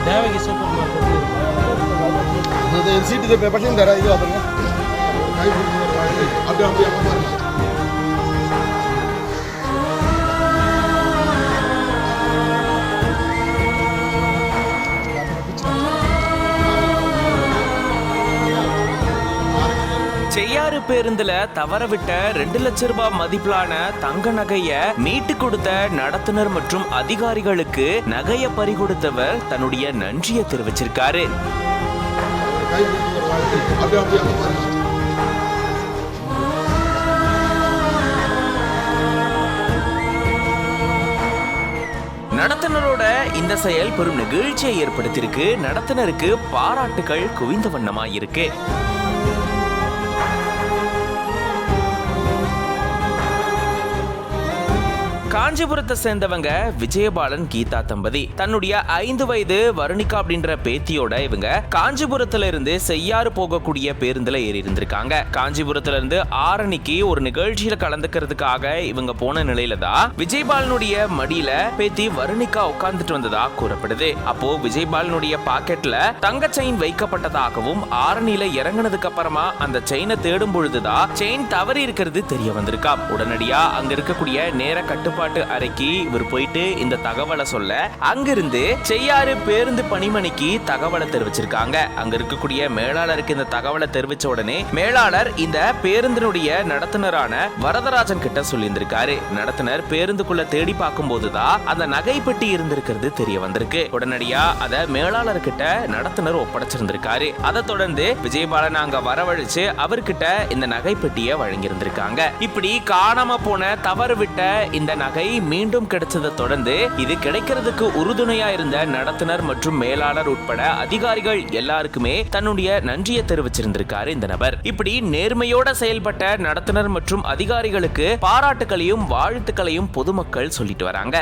Devaki super market சீட்டு பட்டம் தர இது பாருங்க அப்படியே அப்படியே பாருங்க. செய்யாறு பேருந்துல தவறவிட்ட 2 லட்சம் ரூபாய் மதிப்பிலான தங்க நகைய மீட்டு கொடுத்த நடத்துனர் மற்றும் அதிகாரிகளுக்கு நகைய பறிகொடுத்தவர் தன்னுடைய நன்றியை தெரிவிச்சிருக்காரு. நடத்துனரோட இந்த செயல் பெரும் நெகிழ்ச்சியை ஏற்படுத்தியிருக்கு. நடத்துனருக்கு பாராட்டுகள் குவிந்த வண்ணமா இருக்கு. காஞ்சிபுரத்தை சேர்ந்தவங்க விஜயபாலன் கீதா தம்பதி. தன்னுடைய 5 வயது வருணிகா அப்படின்ற பேத்தியோட இவங்க காஞ்சிபுரத்துல இருந்து செய்யாறு போகக்கூடிய பேருந்துல ஏறி இருந்திருக்காங்க. காஞ்சிபுரத்துல இருந்து ஆரணிக்கு ஒரு நிகழ்ச்சியில கலந்துக்கிறதுக்காக இவங்க போன நிலையில தான் விஜயபாலனுடைய மடியில பேத்தி வருணிகா உட்கார்ந்துட்டு வந்ததா கூறப்படுது. அப்போ விஜயபாலனுடைய பாக்கெட்ல தங்க செயின் வைக்கப்பட்டதாகவும் ஆரணியில இறங்கினதுக்கு அப்புறமா அந்த செயினை தேடும் பொழுதுதான் செயின் தவறி இருக்கிறது தெரிய வந்திருக்கா. உடனடியா அங்க இருக்கக்கூடிய நேர கட்டுப்பாடு அறைக்கு இவர் போயிட்டு இந்த தகவலை சொல்ல அங்கிருந்து செய்யாறு பேருந்து பணிமணிக்கு தகவலை தெரிவிச்சிருக்காங்க. அங்க இருக்கக்கூடிய மேலாளருக்கு இந்த தகவலை தெரிவிச்ச உடனே மேலாளர் இந்த பேருந்தினுடைய நடத்துனரான வரதராஜன் கிட்ட சொல்லியிருந்திருக்காரு. நடத்துனர் பேருந்துக்குள்ள தேடி பார்க்கும் போதுதான் அந்த நகை பெட்டி இருந்திருக்கிறது தெரிய வந்திருக்கு. உடனடியா அத மேலாளர் கிட்ட நடத்துனர் ஒப்படைச்சிருந்திருக்காரு. அதை தொடர்ந்து விஜயபாலன் அங்க வரவழைச்சு அவர்கிட்ட இந்த நகை பெட்டியை வழங்கியிருந்திருக்காங்க. இப்படி காணாம போன தவறு விட்ட இந்த நகை மீண்டும் கிடைச்சதை தொடர்ந்து இது கிடைக்கிறதுக்கு உறுதுணையா இருந்த நடத்துனர் மற்றும் மேலாளர் உட்பட அதிகாரிகள் எல்லாருக்குமே தன்னுடைய நன்றியை தெரிவிச்சிருந்திருக்காரு இந்த நபர். இப்படி நேர்மையோட செயல்பட்ட நடத்துனர் மற்றும் அதிகாரிகளுக்கு பாராட்டுகளையும் வாழ்த்துக்களையும் பொதுமக்கள் சொல்லிட்டு வராங்க.